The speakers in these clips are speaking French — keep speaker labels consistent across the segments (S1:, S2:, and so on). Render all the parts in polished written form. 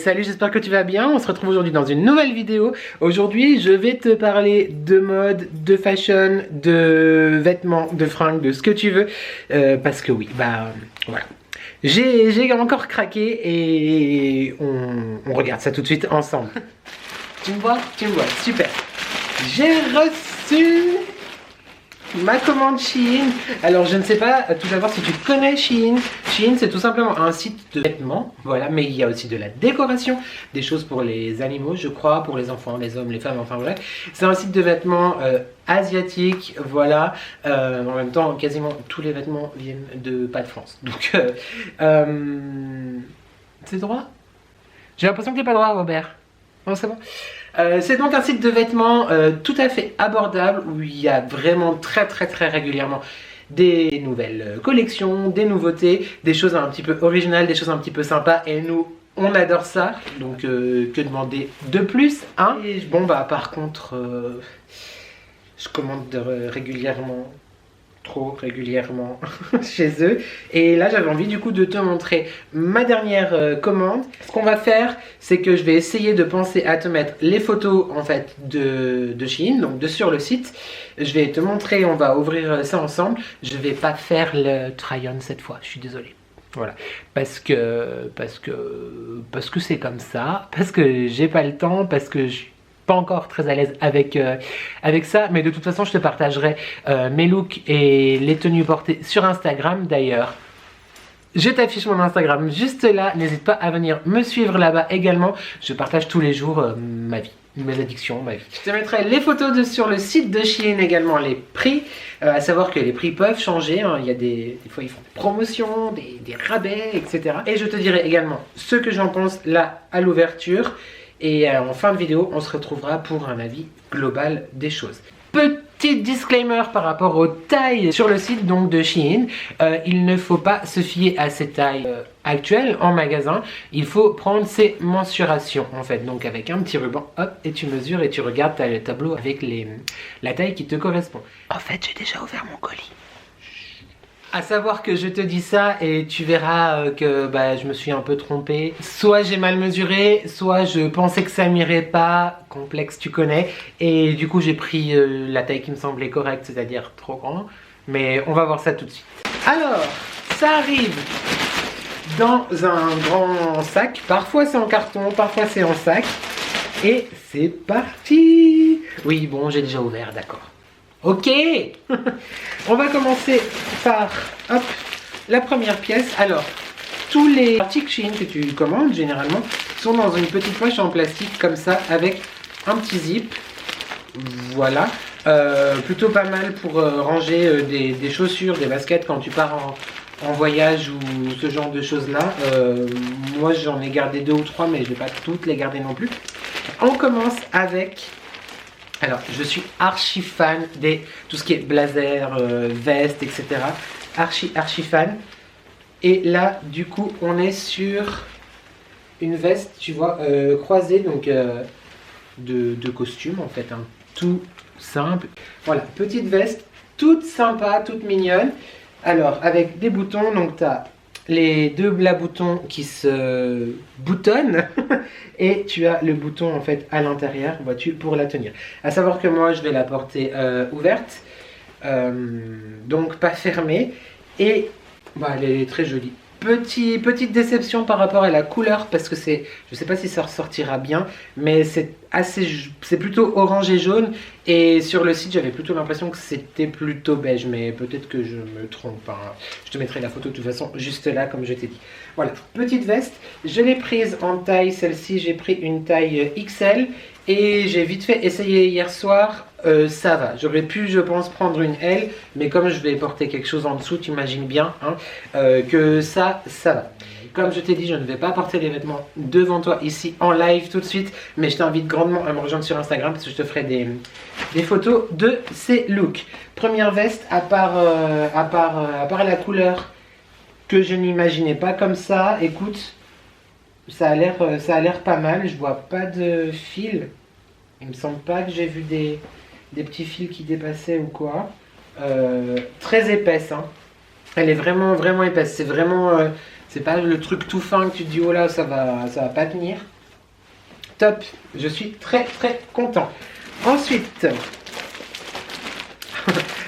S1: Salut, j'espère que tu vas bien. On se retrouve aujourd'hui dans une nouvelle vidéo. Aujourd'hui, je vais te parler de mode, de fashion, de vêtements, de fringues, de ce que tu veux. Parce que oui, voilà. J'ai encore craqué et on regarde ça tout de suite ensemble. Tu me vois? Tu me vois, super. J'ai reçu ma commande Shein. Alors je ne sais pas tout d'abord si tu connais Shein. Shein, c'est tout simplement un site de vêtements, voilà, mais il y a aussi de la décoration, des choses pour les animaux, je crois, pour les enfants, les hommes, les femmes, enfin bref. C'est un site de vêtements asiatique, voilà. En même temps, quasiment tous les vêtements viennent pas de France. Donc, c'est droit? J'ai l'impression que t'es pas droit, Robert. Non, c'est bon. C'est donc un site de vêtements tout à fait abordable où il y a vraiment très régulièrement des nouvelles collections, des nouveautés, des choses un petit peu originales, des choses un petit peu sympas et nous on adore ça. Donc que demander de plus, hein? Et bon bah par contre je commande régulièrement, trop régulièrement chez eux, et là j'avais envie du coup de te montrer ma dernière commande. Ce qu'on va faire, c'est que je vais essayer de penser à te mettre les photos en fait de Shein, donc de sur le site. Je vais te montrer, on va ouvrir ça ensemble. Je vais pas faire le try-on cette fois, je suis désolé. Voilà, parce que c'est comme ça, parce que j'ai pas le temps, parce que je pas encore très à l'aise avec ça, mais de toute façon je te partagerai mes looks et les tenues portées sur Instagram. D'ailleurs, je t'affiche mon Instagram juste là, n'hésite pas à venir me suivre là-bas également. Je partage tous les jours ma vie, mes addictions, ma vie. Je te mettrai les photos sur le site de Shein, également les prix, à savoir que les prix peuvent changer, hein. Il y a des fois ils font des promotions, des rabais, etc. Et je te dirai également ce que j'en pense là à l'ouverture. Et en fin de vidéo, on se retrouvera pour un avis global des choses. Petit disclaimer par rapport aux tailles sur le site donc de Shein. Il ne faut pas se fier à ces tailles actuelles en magasin. Il faut prendre ses mensurations en fait. Donc avec un petit ruban, hop, et tu mesures et tu regardes le tableau avec la taille qui te correspond. En fait, j'ai déjà ouvert mon colis. À savoir que je te dis ça et tu verras que je me suis un peu trompée. Soit j'ai mal mesuré, soit je pensais que ça m'irait pas. Complexe, tu connais. Et du coup j'ai pris la taille qui me semblait correcte, c'est-à-dire trop grand. Mais on va voir ça tout de suite. Alors, ça arrive dans un grand sac. Parfois c'est en carton, parfois c'est en sac. Et c'est parti. Oui, bon, j'ai déjà ouvert, d'accord. Ok. On va commencer par hop, la première pièce. Alors, tous les articles Shein que tu commandes généralement sont dans une petite poche en plastique comme ça avec un petit zip. Voilà, plutôt pas mal pour ranger des chaussures, des baskets quand tu pars en voyage ou ce genre de choses là. Moi j'en ai gardé 2 ou 3 mais je vais pas toutes les garder non plus. On commence avec... Alors, je suis archi fan de tout ce qui est blazer, veste, etc. Archi fan. Et là, du coup, on est sur une veste, tu vois, croisée, donc de costume, en fait, hein, tout simple. Voilà, petite veste, toute sympa, toute mignonne. Alors, avec des boutons, donc tu as les 2 boutons qui se boutonnent et tu as le bouton en fait à l'intérieur, vois-tu, pour la tenir. À savoir que moi je vais la porter ouverte, donc pas fermée, et elle est très jolie. Petite déception par rapport à la couleur parce que c'est, je sais pas si ça ressortira bien, mais c'est plutôt orange et jaune, et sur le site j'avais plutôt l'impression que c'était plutôt beige, mais peut-être que je me trompe, hein. Je te mettrai la photo de toute façon juste là comme je t'ai dit. Voilà, petite veste, je l'ai prise en taille, celle-ci j'ai pris une taille XL et j'ai vite fait essayer hier soir. Ça va, j'aurais pu je pense prendre une L, mais comme je vais porter quelque chose en dessous, tu imagines bien hein, que ça va. Comme je t'ai dit, je ne vais pas porter les vêtements devant toi ici en live tout de suite, mais je t'invite grandement à me rejoindre sur Instagram parce que je te ferai des photos de ces looks. Première veste, à part la couleur que je n'imaginais pas comme ça, écoute, ça a l'air pas mal, je vois pas de fil, il me semble pas que j'ai vu des petits fils qui dépassaient ou quoi. Très épaisse, hein. Elle est vraiment épaisse, c'est vraiment... c'est pas le truc tout fin que tu te dis oh là ça va pas tenir. top. Je suis très très content. Ensuite,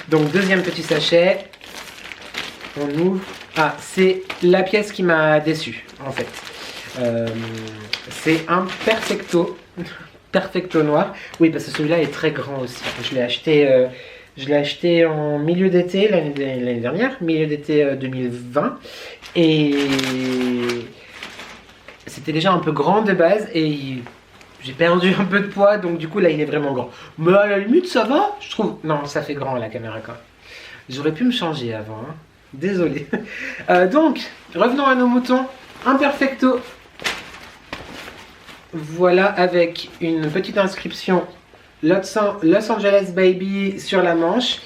S1: donc deuxième petit sachet. On ouvre. Ah, c'est la pièce qui m'a déçu en fait. C'est un Perfecto. Perfecto noir. Oui, parce que celui-là est très grand aussi. Je l'ai acheté en milieu d'été l'année dernière, milieu d'été 2020. Et c'était déjà un peu grand de base et j'ai perdu un peu de poids, donc du coup là il est vraiment grand. Mais à la limite ça va, je trouve. Non, ça fait grand à la caméra quand même. J'aurais pu me changer avant, hein. Désolé. Donc, revenons à nos moutons. Un Perfecto. Voilà, avec une petite inscription Los Angeles Baby sur la manche.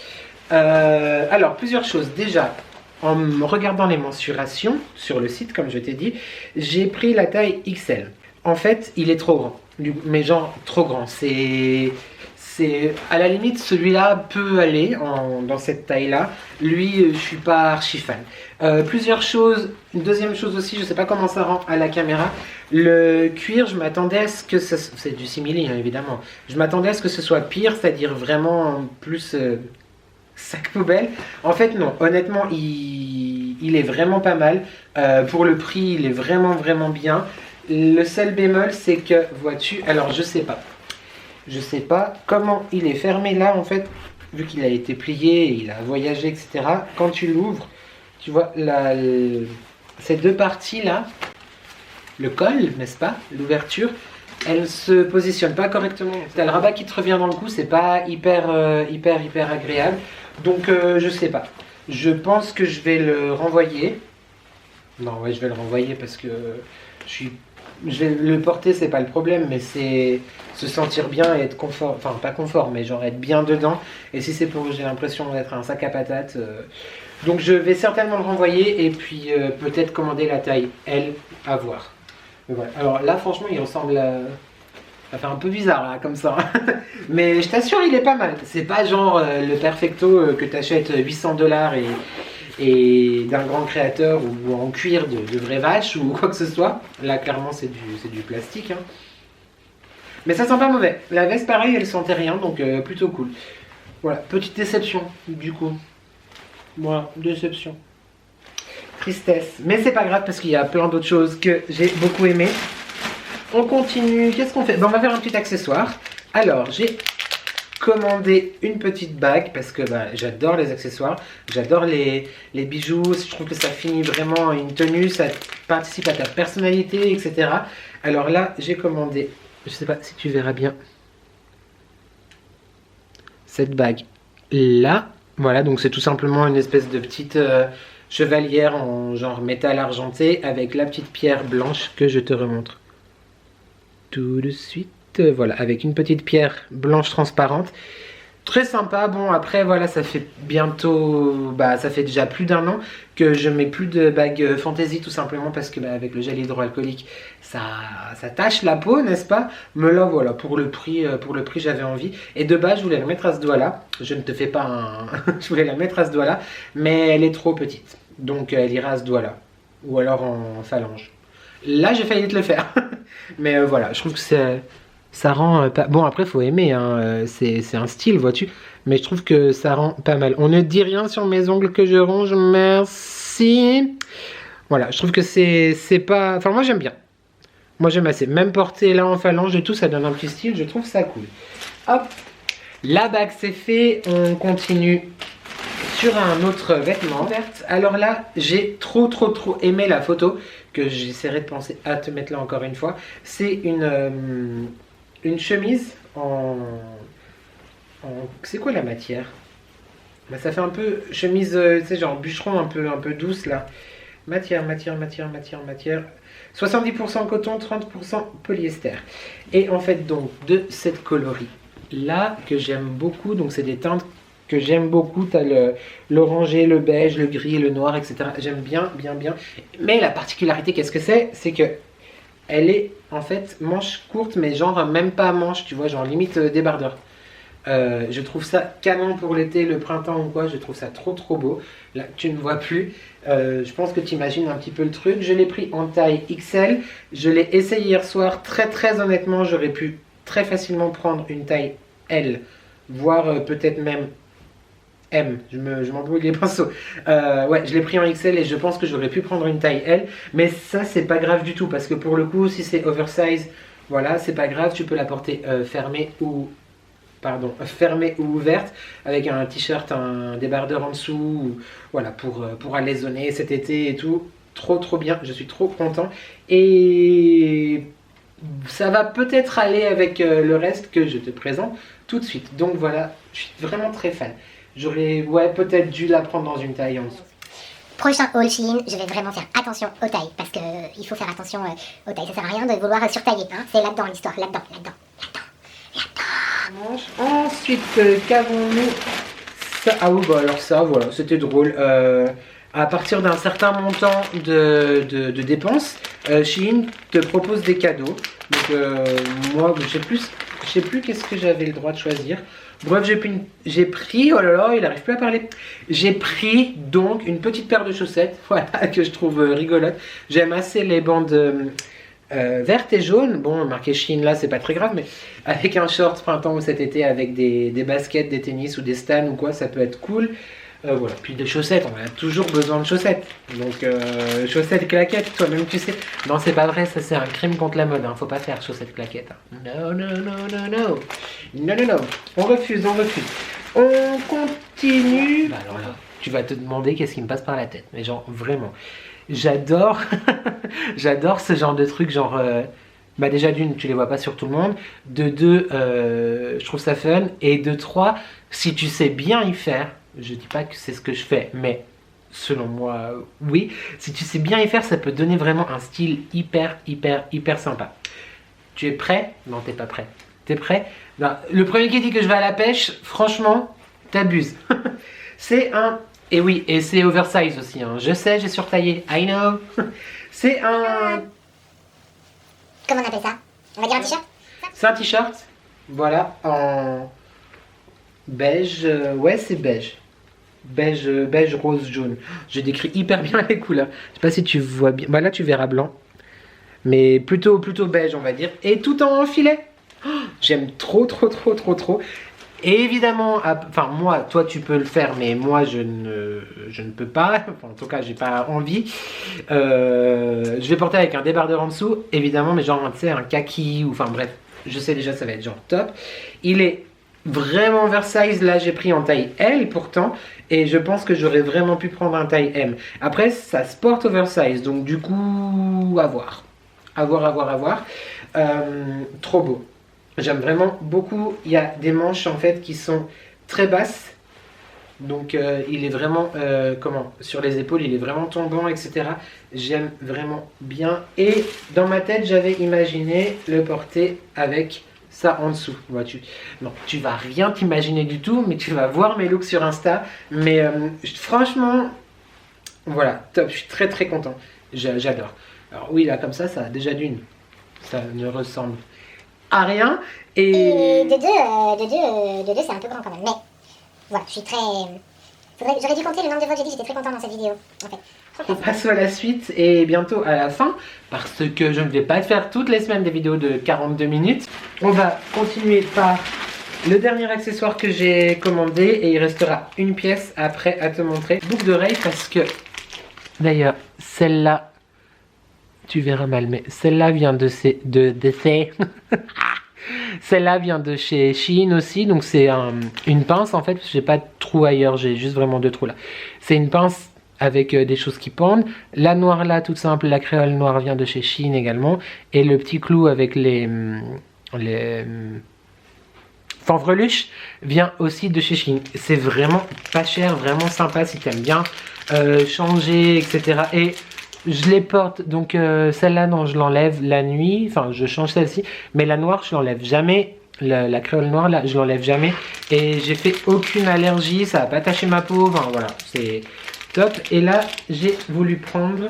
S1: Alors, plusieurs choses. Déjà, en regardant les mensurations sur le site, comme je t'ai dit, j'ai pris la taille XL. En fait, il est trop grand. Mais genre, trop grand. C'est à la limite, celui-là peut aller dans cette taille-là. Lui, je suis pas archi fan. Plusieurs choses. Une deuxième chose aussi, je sais pas comment ça rend à la caméra. Le cuir, je m'attendais à ce que ça... C'est du simili, hein, évidemment. Je m'attendais à ce que ce soit pire, c'est-à-dire vraiment plus sac poubelle. En fait, non. Honnêtement, il est vraiment pas mal. Pour le prix, il est vraiment, vraiment bien. Le seul bémol, c'est que, vois-tu... Alors, je sais pas comment il est fermé là, en fait, vu qu'il a été plié, il a voyagé, etc. Quand tu l'ouvres, tu vois ces deux parties là, le col, n'est-ce pas, l'ouverture, elle se positionne pas correctement. T'as le rabat qui te revient dans le cou, c'est pas hyper agréable. Donc je sais pas. Je pense que je vais le renvoyer. Non, ouais, je vais le renvoyer parce que je vais le porter, c'est pas le problème, mais c'est se sentir bien et être confort, enfin pas confort, mais genre être bien dedans. Et si c'est pour, j'ai l'impression d'être un sac à patates. Donc je vais certainement le renvoyer et puis peut-être commander la taille L à voir. Voilà. Alors là, franchement, il ressemble à... Ça fait un peu bizarre là, comme ça. Mais je t'assure, il est pas mal. C'est pas genre le Perfecto que t'achètes 800 $ et d'un grand créateur ou en cuir de vraie vache ou quoi que ce soit. Là, clairement, c'est du plastique. Hein. Mais ça sent pas mauvais. La veste, pareil, elle sentait rien, donc plutôt cool. Voilà, petite déception, du coup. Voilà, déception. Tristesse. Mais c'est pas grave parce qu'il y a plein d'autres choses que j'ai beaucoup aimé. On continue. Qu'est-ce qu'on fait? On va faire un petit accessoire. Alors, j'ai commandé une petite bague parce que j'adore les accessoires. J'adore les bijoux. Je trouve que ça finit vraiment une tenue. Ça participe à ta personnalité, etc. Alors là, j'ai commandé... Je sais pas si tu verras bien cette bague là. Voilà, donc c'est tout simplement une espèce de petite chevalière en genre métal argenté avec la petite pierre blanche que je te remontre tout de suite. Voilà, avec une petite pierre blanche transparente. Très sympa. Bon, après, voilà, ça fait bientôt... ça fait déjà plus d'1 an que je mets plus de bague fantaisie, tout simplement parce que avec le gel hydroalcoolique, ça tâche la peau, n'est-ce pas? Mais là, voilà, pour le prix, j'avais envie. Et de base, je voulais la mettre à ce doigt-là. Je ne te fais pas un... je voulais la mettre à ce doigt-là, mais elle est trop petite. Donc, elle ira à ce doigt-là. Ou alors en phalange. Là, j'ai failli te le faire. Mais voilà, je trouve que ça rend pas... Bon, après, faut aimer, hein. C'est un style, vois-tu. Mais je trouve que ça rend pas mal. On ne dit rien sur mes ongles que je ronge, merci. Voilà, je trouve que c'est pas... Enfin, moi, j'aime bien. Moi, j'aime assez. Même porter là en phalange et tout, ça donne un petit style. Je trouve ça cool. Hop, la bague, c'est fait. On continue sur un autre vêtement. Alors là, j'ai trop aimé la photo que j'essaierai de penser à te mettre là encore une fois. C'est une chemise en c'est quoi la matière? Ça fait un peu chemise, tu sais, genre bûcheron un peu douce là. Matière. 70% coton, 30% polyester. Et en fait, donc, de cette coloris là que j'aime beaucoup, donc c'est des teintes que j'aime beaucoup. Tu as l'orangé, le beige, le gris, le noir, etc. J'aime bien. Mais la particularité, qu'est-ce que c'est? C'est que elle est en fait manche courte, mais genre même pas manche, tu vois, genre limite débardeur. Je trouve ça canon pour l'été, le printemps ou quoi, je trouve ça trop beau. Là, tu ne vois plus. Je pense que tu imagines un petit peu le truc. Je l'ai pris en taille XL. Je l'ai essayé hier soir. Très honnêtement, j'aurais pu très facilement prendre une taille L, voire peut-être même M. Je m'embrouille les pinceaux. Ouais, je l'ai pris en XL et je pense que j'aurais pu prendre une taille L. Mais ça, c'est pas grave du tout parce que pour le coup, si c'est oversize, voilà, c'est pas grave. Tu peux la porter fermée ou ouverte avec un t-shirt, un débardeur en dessous, ou, voilà, pour alésonner cet été et tout. Trop bien, je suis trop content. Et ça va peut-être aller avec le reste que je te présente tout de suite. Donc voilà, je suis vraiment très fan. J'aurais peut-être dû la prendre dans une taille en dessous.
S2: Prochain haul Shein, je vais vraiment faire attention aux tailles, parce que il faut faire attention aux tailles. Ça sert à rien de vouloir surtailler, hein. C'est là-dedans l'histoire, là-dedans.
S1: Ensuite, qu'avons-nous ça? Ah oui, bah alors ça, voilà, c'était drôle. À partir d'un certain montant de dépenses, Shein te propose des cadeaux. Donc moi, je sais plus qu'est-ce que j'avais le droit de choisir. Bref, j'ai pris, oh là là, il n'arrive plus à parler. J'ai pris donc une petite paire de chaussettes, voilà, que je trouve rigolote. J'aime assez les bandes vertes et jaunes. Bon, marqué Shein là, c'est pas très grave, mais avec un short printemps ou cet été, avec des baskets, des tennis ou des stands ou quoi, ça peut être cool. Voilà, puis des chaussettes, on a toujours besoin de chaussettes. Donc, chaussettes claquettes, toi-même tu sais. Non, c'est pas vrai, ça c'est un crime contre la mode, hein. Faut pas faire chaussettes claquettes. Hein. Non. On refuse. On continue. Bah alors là, tu vas te demander qu'est-ce qui me passe par la tête. Mais genre, vraiment. J'adore j'adore ce genre de trucs, genre... bah déjà d'une, tu les vois pas sur tout le monde. De deux, je trouve ça fun. Et de trois, si tu sais bien y faire... Je dis pas que c'est ce que je fais, mais selon moi, oui. Si tu sais bien y faire, ça peut donner vraiment un style hyper sympa. Tu es prêt? Non, t'es pas prêt. T'es prêt? Non. Le premier qui dit que je vais à la pêche, franchement, t'abuses. C'est un... Et oui, et c'est oversize aussi. Hein. Je sais, j'ai surtaillé. I know. C'est un...
S2: Comment on appelle ça? On va dire un t-shirt?
S1: C'est un t-shirt. Voilà, en beige. Ouais, c'est beige. Beige, rose, jaune. Je décris hyper bien les couleurs. Je sais pas si tu vois bien. Bah là, tu verras blanc. Mais plutôt beige, on va dire. Et tout en filet. Oh, j'aime trop. Et évidemment, enfin moi, toi tu peux le faire, mais moi je ne peux pas. Enfin, en tout cas, j'ai pas envie. Je vais porter avec un débardeur en dessous, évidemment, mais genre, tu sais, un kaki, ou enfin bref, je sais déjà, ça va être genre top. Il est vraiment oversize, là j'ai pris en taille L pourtant, et je pense que j'aurais vraiment pu prendre un taille M. Après, ça se porte oversize, donc du coup, à voir. À voir. Trop beau. J'aime vraiment beaucoup. Il y a des manches en fait qui sont très basses. Donc il est vraiment, sur les épaules, il est vraiment tombant, etc. J'aime vraiment bien. Et dans ma tête, j'avais imaginé le porter avec ça en dessous. Vois-tu? Non, tu vas rien t'imaginer du tout, mais tu vas voir mes looks sur Insta. Mais franchement, voilà, top. Je suis très content. J'adore. Alors oui, là, comme ça déjà d'une. Ça ne ressemble à rien. Et
S2: de deux, c'est un peu grand quand même. Mais voilà, je suis très... J'aurais dû compter le nombre de fois que j'ai dit j'étais très content dans cette vidéo, en fait.
S1: On passe à la suite et bientôt à la fin, parce que je ne vais pas faire toutes les semaines des vidéos de 42 minutes. On va continuer par le dernier accessoire que j'ai commandé et il restera une pièce après à te montrer. Boucle d'oreille parce que, d'ailleurs, celle-là, tu verras mal, mais celle-là vient de ces... Celle-là vient de chez Shein aussi, donc c'est une pince en fait, parce que j'ai pas de trou ailleurs, j'ai juste vraiment deux trous là. C'est une pince avec des choses qui pendent. La noire là, toute simple, la créole noire vient de chez Shein également. Et le petit clou avec les fanfreluches vient aussi de chez Shein. C'est vraiment pas cher, vraiment sympa si tu aimes bien changer, etc. Et je les porte, donc celle-là, non, je l'enlève la nuit, enfin je change celle-ci, mais la noire, je l'enlève jamais, la créole noire, là, je l'enlève jamais, et j'ai fait aucune allergie, ça n'a pas taché ma peau, enfin voilà, c'est top. Et là, j'ai voulu prendre,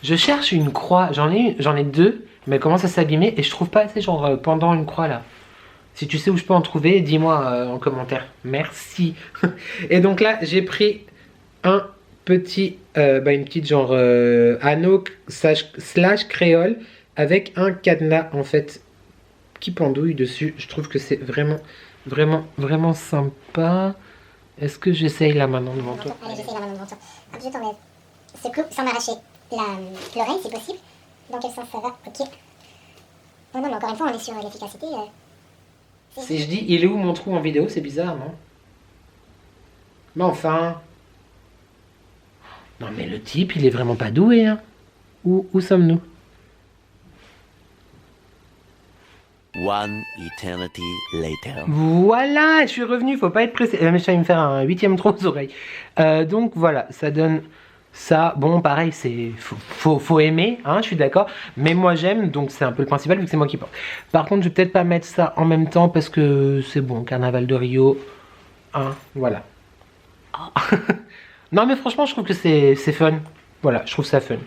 S1: je cherche une croix, j'en ai deux, mais elle commence à s'abîmer, et je trouve pas assez genre pendant une croix là. Si tu sais où je peux en trouver, dis-moi en commentaire, merci. Et donc là, j'ai pris un une petite genre anneau slash créole avec un cadenas en fait qui pendouille dessus. Je trouve que c'est vraiment sympa. Est-ce que j'essaye là maintenant devant toi?
S2: Allez, j'essaye là maintenant devant toi. Hop, je t'enlève ce clou sans m'arracher l'oreille si possible. Dans quel sens ça va? Ok. Oh non, mais encore une fois, on est sur l'efficacité.
S1: Si je dis il est où mon trou en vidéo, c'est bizarre, non? Mais enfin. Non mais le type, il est vraiment pas doué, hein. Où sommes-nous?
S3: One eternity later.
S1: Voilà, je suis revenu, faut pas être pressé. Mais je vais me faire un 8e trou aux oreilles. Donc voilà, ça donne ça. Bon, pareil, faut aimer, hein, je suis d'accord. Mais moi j'aime, donc c'est un peu le principal vu que c'est moi qui porte. Par contre, je vais peut-être pas mettre ça en même temps parce que c'est bon, Carnaval de Rio. Hein, voilà. Oh. Non mais franchement, je trouve que c'est fun. Voilà, je trouve ça fun.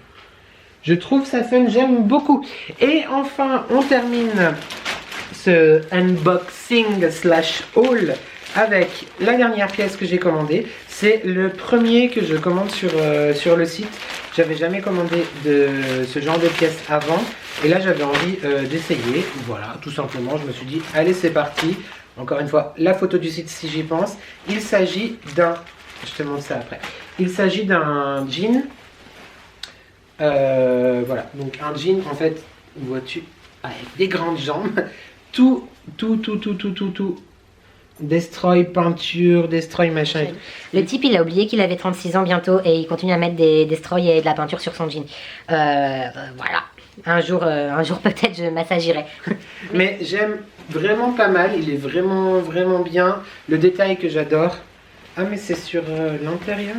S1: Je trouve ça fun, j'aime beaucoup. Et enfin, on termine ce unboxing slash haul avec la dernière pièce que j'ai commandée. C'est le premier que je commande sur le site. J'avais jamais commandé de ce genre de pièce avant. Et là, j'avais envie d'essayer. Voilà, tout simplement, je me suis dit, allez, c'est parti. Encore une fois, la photo du site si j'y pense. Il s'agit d'un... Je te montre ça après. Il s'agit d'un jean. Voilà, donc un jean en fait, vois-tu, avec des grandes jambes, tout, destroy peinture, destroy machin.
S4: Le type il a oublié qu'il avait 36 ans bientôt et il continue à mettre des destroy et de la peinture sur son jean. Voilà, un jour peut-être je m'assagirai.
S1: Mais j'aime vraiment pas mal, il est vraiment bien. Le détail que j'adore. Ah mais c'est sur l'intérieur.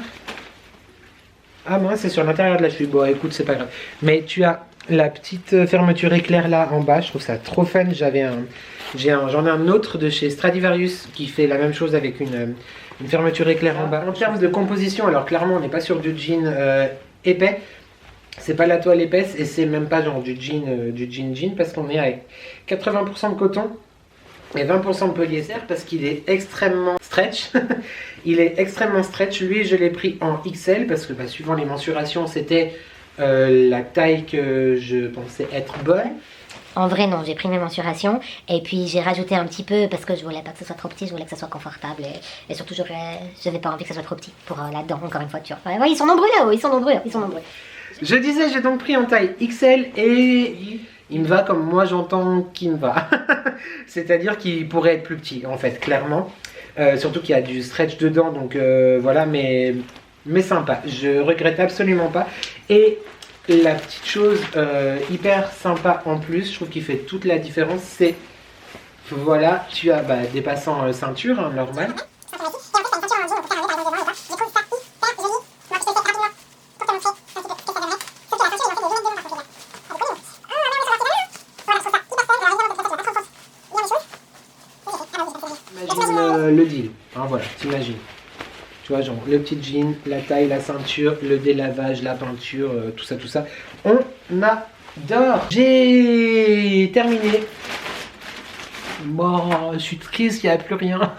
S1: Ah moi c'est sur l'intérieur de la cheville. Bon écoute c'est pas grave. Mais tu as la petite fermeture éclair là en bas. Je trouve ça trop fun. J'en ai un autre de chez Stradivarius qui fait la même chose avec une fermeture éclair en bas. En termes de composition, alors clairement on n'est pas sur du jean épais. C'est pas la toile épaisse et c'est même pas genre du jean parce qu'on est avec 80% de coton et 20% de polyester parce qu'il est extrêmement stretch. Il est extrêmement stretch. Lui, je l'ai pris en XL parce que suivant les mensurations, c'était la taille que je pensais être bonne.
S4: En vrai non, j'ai pris mes mensurations et puis j'ai rajouté un petit peu parce que je voulais pas que ce soit trop petit, je voulais que ça soit confortable et surtout j'avais pas envie que ça soit trop petit pour là-dedans encore une fois tu vois. Ouais, ils sont nombreux là-haut, ils sont nombreux.
S1: Je disais, j'ai donc pris en taille XL et il me va comme moi j'entends qu'il me va. C'est-à-dire qu'il pourrait être plus petit en fait, clairement. Surtout qu'il y a du stretch dedans, donc voilà, mais sympa. Je regrette absolument pas. Et la petite chose hyper sympa en plus, je trouve qu'il fait toute la différence, c'est voilà, tu as des passants ceinture, hein, normal. Imagine le deal, hein, voilà, t'imagines. Tu vois, genre le petit jean, la taille, la ceinture, le délavage, la peinture, tout ça. On adore. J'ai terminé. Bon, je suis triste, il n'y a plus rien.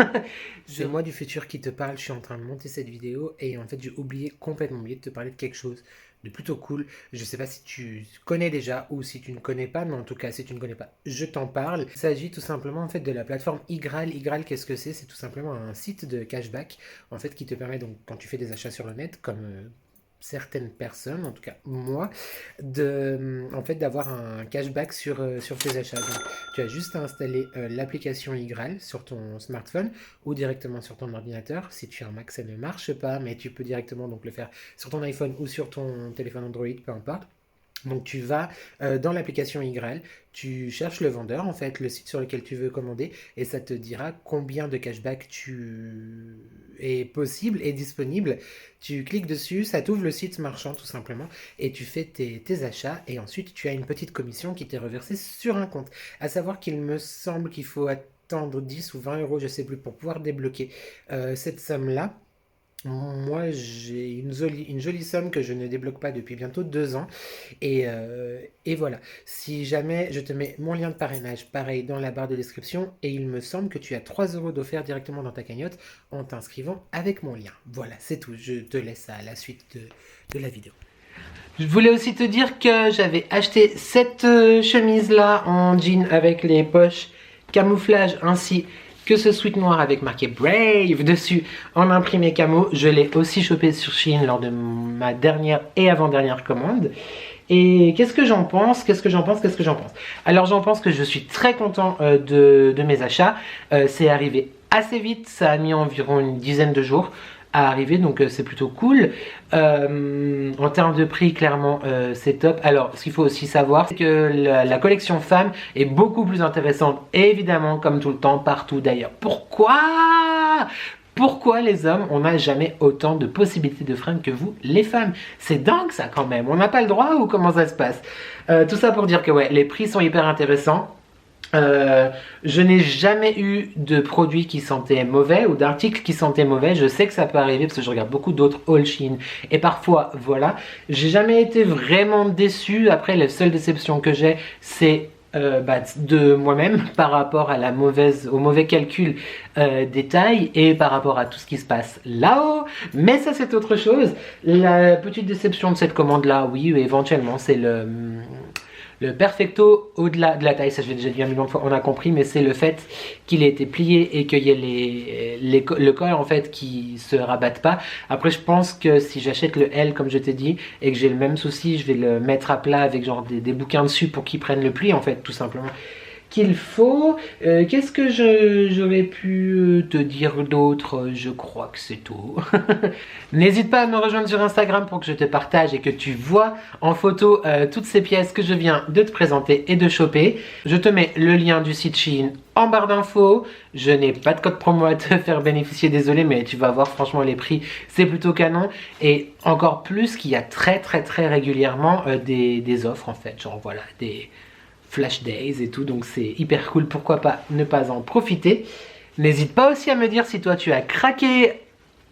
S1: C'est moi du futur qui te parle, je suis en train de monter cette vidéo et en fait j'ai complètement oublié de te parler de quelque chose de plutôt cool. Je sais pas si tu connais déjà ou si tu ne connais pas, mais en tout cas si tu ne connais pas, je t'en parle. Il s'agit tout simplement en fait de la plateforme Igral. Igral, qu'est-ce que c'est? C'est tout simplement un site de cashback en fait qui te permet donc quand tu fais des achats sur le net comme certaines personnes, en tout cas moi, en fait d'avoir un cashback sur tes achats. Donc, tu as juste à installer l'application Igral sur ton smartphone ou directement sur ton ordinateur. Si tu as un Mac, ça ne marche pas, mais tu peux directement donc le faire sur ton iPhone ou sur ton téléphone Android, peu importe. Donc tu vas dans l'application Igral, tu cherches le vendeur, en fait, le site sur lequel tu veux commander, et ça te dira combien de cashback est possible et disponible. Tu cliques dessus, ça t'ouvre le site marchand tout simplement, et tu fais tes achats, et ensuite tu as une petite commission qui t'est reversée sur un compte. À savoir qu'il me semble qu'il faut attendre 10 ou 20 euros, je sais plus, pour pouvoir débloquer cette somme-là. Moi, j'ai une jolie somme que je ne débloque pas depuis bientôt 2 ans. Et voilà. Si jamais je te mets mon lien de parrainage, pareil, dans la barre de description, et il me semble que tu as 3 euros d'offert directement dans ta cagnotte en t'inscrivant avec mon lien. Voilà, c'est tout. Je te laisse à la suite de la vidéo. Je voulais aussi te dire que j'avais acheté cette chemise-là en jean avec les poches camouflage ainsi que ce sweat noir avec marqué Brave dessus en imprimé camo. Je l'ai aussi chopé sur Shein lors de ma dernière et avant-dernière commande. Et qu'est-ce que j'en pense? Alors j'en pense que je suis très content de mes achats. C'est arrivé assez vite, ça a mis environ une dizaine de jours à arriver, donc c'est plutôt cool. En termes de prix, clairement, c'est top. Alors, ce qu'il faut aussi savoir, c'est que la collection femme est beaucoup plus intéressante, évidemment, comme tout le temps, partout d'ailleurs. Pourquoi les hommes, on n'a jamais autant de possibilités de fringues que vous, les femmes? C'est dingue ça quand même, on n'a pas le droit ou comment ça se passe? Tout ça pour dire que ouais, les prix sont hyper intéressants. Je n'ai jamais eu de produits qui sentaient mauvais ou d'articles qui sentaient mauvais. Je sais que ça peut arriver parce que je regarde beaucoup d'autres haul Shein et parfois voilà, j'ai jamais été vraiment déçu. Après, la seule déception que j'ai, c'est de moi-même par rapport à au mauvais calcul des tailles et par rapport à tout ce qui se passe là-haut. Mais ça, c'est autre chose. La petite déception de cette commande là, oui, éventuellement, c'est le perfecto au-delà de la taille. Ça, je l'ai déjà dit un million de fois, on a compris, mais c'est le fait qu'il ait été plié et qu'il y ait le col en fait qui se rabatte pas. Après, je pense que si j'achète le L comme je t'ai dit et que j'ai le même souci, je vais le mettre à plat avec genre des bouquins dessus pour qu'ils prennent le pli en fait, tout simplement qu'il faut. Qu'est-ce que j'aurais pu te dire d'autre? Je crois que c'est tout. N'hésite pas à me rejoindre sur Instagram pour que je te partage et que tu vois en photo toutes ces pièces que je viens de te présenter et de choper. Je te mets le lien du site Shein en barre d'infos. Je n'ai pas de code promo à te faire bénéficier, désolé, mais tu vas voir, franchement, les prix, c'est plutôt canon. Et encore plus qu'il y a très régulièrement des offres en fait, genre voilà, des flash days et tout, donc c'est hyper cool, pourquoi pas ne pas en profiter. N'hésite pas aussi à me dire si toi tu as craqué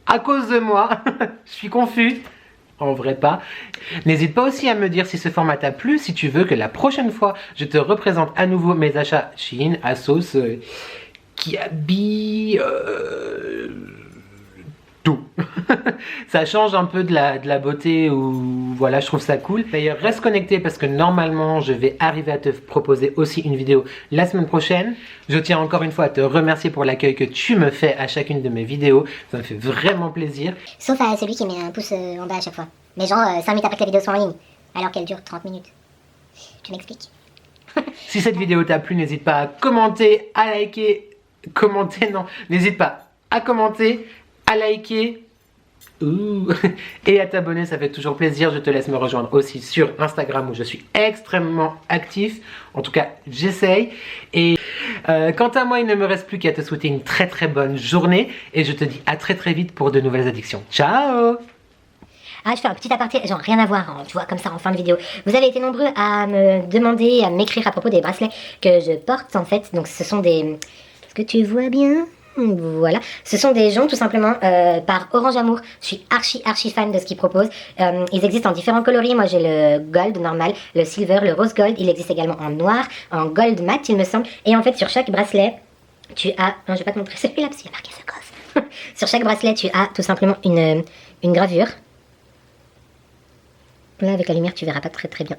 S1: à cause de moi. Je suis confus, en vrai pas. N'hésite pas aussi à me dire si ce format t'a plu, si tu veux que la prochaine fois je te représente à nouveau mes achats Shein, ASOS, Kiabi, tout. Ça change un peu de la beauté, ou voilà, je trouve ça cool. D'ailleurs, reste connecté parce que normalement je vais arriver à te proposer aussi une vidéo la semaine prochaine. Je tiens encore une fois à te remercier pour l'accueil que tu me fais à chacune de mes vidéos, ça me fait vraiment plaisir.
S2: Sauf à celui qui met un pouce en bas à chaque fois. Mais genre 5 minutes après que la vidéo soit en ligne, alors qu'elle dure 30 minutes. Tu m'expliques?
S1: Si cette vidéo t'a plu, n'hésite pas à commenter, à liker, n'hésite pas à commenter, à liker et à t'abonner, ça fait toujours plaisir. Je te laisse me rejoindre aussi sur Instagram où je suis extrêmement actif, en tout cas j'essaye. Et quant à moi, il ne me reste plus qu'à te souhaiter une très bonne journée et je te dis à très vite pour de nouvelles addictions. Ciao.
S4: Ah, je fais un petit aparté, genre rien à voir, hein, tu vois, comme ça en fin de vidéo. Vous avez été nombreux à me demander, à m'écrire à propos des bracelets que je porte en fait. Donc ce sont des... Est-ce que tu vois bien? Voilà, ce sont des joncs tout simplement par Orange Amour. Je suis archi fan de ce qu'ils proposent. Ils existent en différents coloris. Moi j'ai le gold normal, le silver, le rose gold. Il existe également en noir, en gold mat il me semble. Et en fait sur chaque bracelet tu as... Non, je vais pas te montrer celui-là parce qu'il y a marqué ce gosse. Sur chaque bracelet tu as tout simplement une gravure. Là avec la lumière tu verras pas très bien.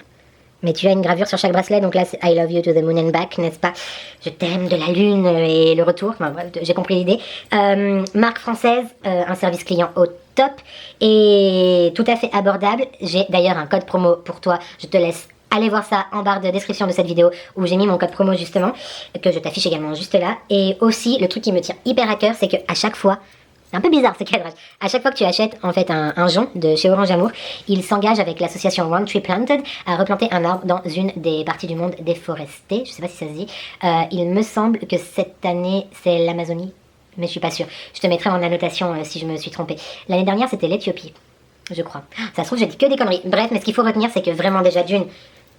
S4: Mais tu as une gravure sur chaque bracelet, donc là c'est I love you to the moon and back, n'est-ce pas? Je t'aime de la lune et le retour, enfin, bref, j'ai compris l'idée. Marque française, un service client au top et tout à fait abordable. J'ai d'ailleurs un code promo pour toi, je te laisse aller voir ça en barre de description de cette vidéo où j'ai mis mon code promo justement, que je t'affiche également juste là. Et aussi, le truc qui me tient hyper à cœur, c'est qu'à chaque fois, c'est un peu bizarre ce cadrage. À chaque fois que tu achètes en fait un jonc de chez Orange Amour, il s'engage avec l'association One Tree Planted à replanter un arbre dans une des parties du monde déforestées. Je sais pas si ça se dit. Il me semble que cette année c'est l'Amazonie, mais je suis pas sûre. Je te mettrai en annotation si je me suis trompée. L'année dernière c'était l'Éthiopie, je crois. Ça se trouve j'ai dit que des conneries. Bref, mais ce qu'il faut retenir c'est que vraiment déjà d'une,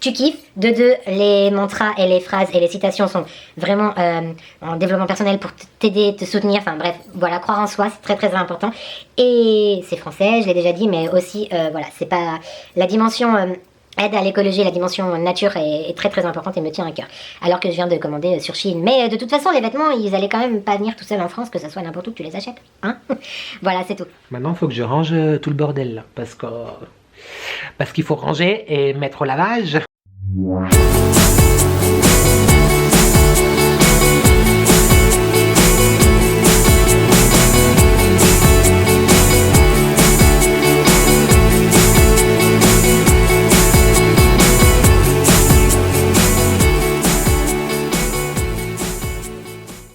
S4: tu kiffes. De deux, les mantras et les phrases et les citations sont vraiment en développement personnel pour t'aider, te soutenir. Enfin bref, voilà, croire en soi, c'est très très important. Et c'est français, je l'ai déjà dit, mais aussi, voilà, c'est pas la dimension aide à l'écologie, la dimension nature est très très importante et me tient à cœur. Alors que je viens de commander sur Chine. Mais de toute façon, les vêtements, ils allaient quand même pas venir tout seuls en France, que ce soit n'importe où que tu les achètes. Hein. Voilà, c'est tout.
S1: Maintenant, il faut que je range tout le bordel là, parce qu'il faut ranger et mettre au lavage.